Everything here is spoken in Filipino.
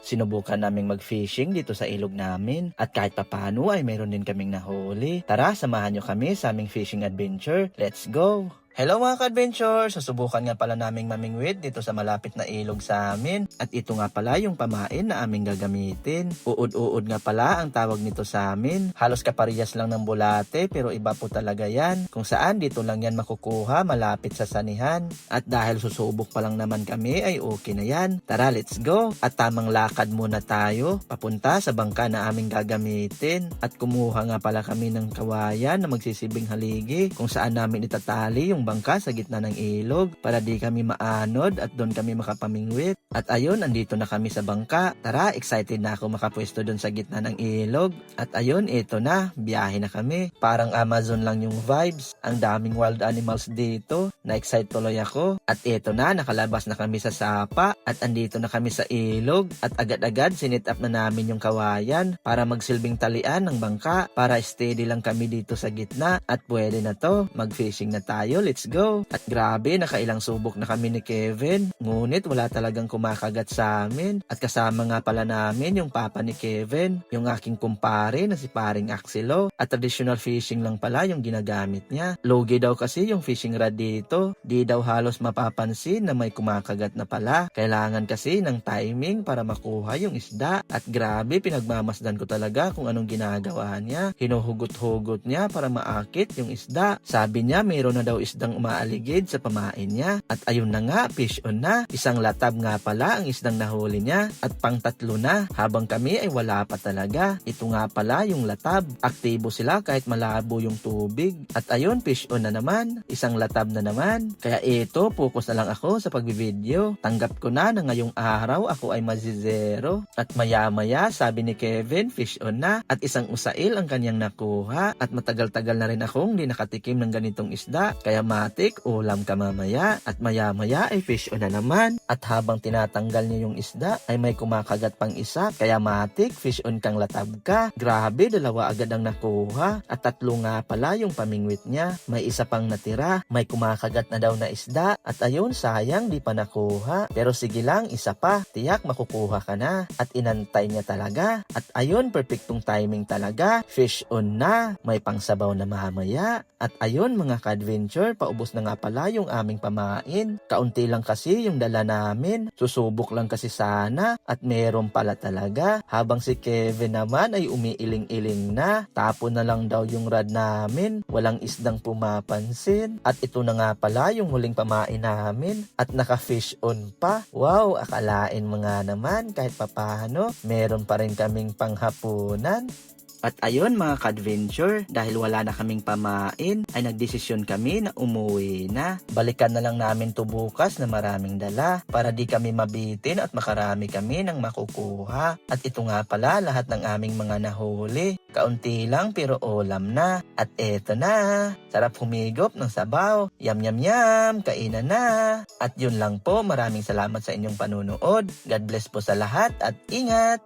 Sinubukan naming mag-fishing dito sa ilog namin at kahit papano ay meron din kaming nahuli. Tara, samahan nyo kami sa aming fishing adventure. Let's go! Hello mga ka-adventure! Susubukan nga pala naming mamingwit dito sa malapit na ilog sa amin. At ito nga pala yung pamain na aming gagamitin. Uod-uod nga pala ang tawag nito sa amin. Halos kaparehas lang ng bulate pero iba po talaga yan. Kung saan dito lang yan makukuha malapit sa sanihan. At dahil susubok pa lang naman kami ay okay na yan. Tara, let's go! At tamang lakad muna tayo papunta sa bangka na aming gagamitin. At kumuha nga pala kami ng kawayan na magsisibing haligi kung saan namin itatali yung bangka sa gitna ng ilog para di kami maanod at doon kami makapamingwit. At ayun, andito na kami sa bangka. Tara, excited na ako makapwesto doon sa gitna ng ilog. At ayun, ito na, biyahe na kami. Parang Amazon lang yung vibes. Ang daming wild animals dito. Na-excite tuloy ako. At ito na, nakalabas na kami sa sapa at andito na kami sa ilog. At agad-agad sinit up na namin yung kawayan para magsilbing talian ng bangka para steady lang kami dito sa gitna. At pwede na to, mag-fishing na tayo. Let's go! At grabe, nakailang subok na kami ni Kevin. Ngunit wala talagang kumakagat sa amin. At kasama nga pala namin yung papa ni Kevin, yung aking kumpare na si paring Axelo. At traditional fishing lang pala yung ginagamit niya. Logi daw kasi yung fishing rod dito. Di daw halos mapapansin na may kumakagat na pala. Kailangan kasi ng timing para makuha yung isda. At grabe, pinagmamasdan ko talaga kung anong ginagawa niya. Hinuhugot-hugot niya para maakit yung isda. Sabi niya mayroon na daw isdang umaaligid sa pamain niya. At ayun na nga, fish on na. Isang latab nga pala ang isdang nahuli niya. At pang-tatlo na, habang kami ay wala pa talaga. Ito nga pala yung latab. Aktibo sila kahit malabo yung tubig. At ayun, fish on na naman. Isang latab na naman. Kaya ito, focus na lang ako sa pagbibideo. Tanggap ko na ngayong araw ako ay mazizero. At maya-maya, sabi ni Kevin, fish on na. At isang usail ang kanyang nakuha. At matagal-tagal na rin akong di nakatikim ng ganitong isda. Kaya matik, ulam ka mamaya. At maya-maya ay fish on na naman. At habang tinatanggal niya yung isda, ay may kumakagat pang isa. Kaya matik, fish on kang latab ka. Grabe, dalawa agad ang nakuha. At tatlo nga pala yung pamingwit niya. May isa pang natira. May kumakagat na daw na isda. At ayun, sayang di pa nakuha. Pero sige lang, isa pa. Tiyak makukuha ka na. At inantay niya talaga. At ayun, perfectong timing talaga. Fish on na. May pangsabaw na mamaya. At ayun mga ka-adventure, paubos na nga pala yung aming pamain. Kaunti lang kasi yung dala namin. Susubok lang kasi sana at meron pala talaga. Habang si Kevin naman ay umiiling-iling na. Tapon na lang daw yung rod namin. Walang isdang pumapansin. At ito na nga pala yung huling pamain namin. At naka-fish on pa. Wow, akalain mga naman kahit papano. Meron pa rin kaming panghapunan. At ayun mga ka-adventure, dahil wala na kaming pamain, ay nagdesisyon kami na umuwi na. Balikan na lang namin to bukas na maraming dala para di kami mabitin at makarami kami ng makukuha. At ito nga pala lahat ng aming mga nahuli. Kaunti lang pero ulam na. At eto na, sarap humigop ng sabaw. Yum yum yum, kainan na. At yun lang po, maraming salamat sa inyong panunood. God bless po sa lahat at ingat!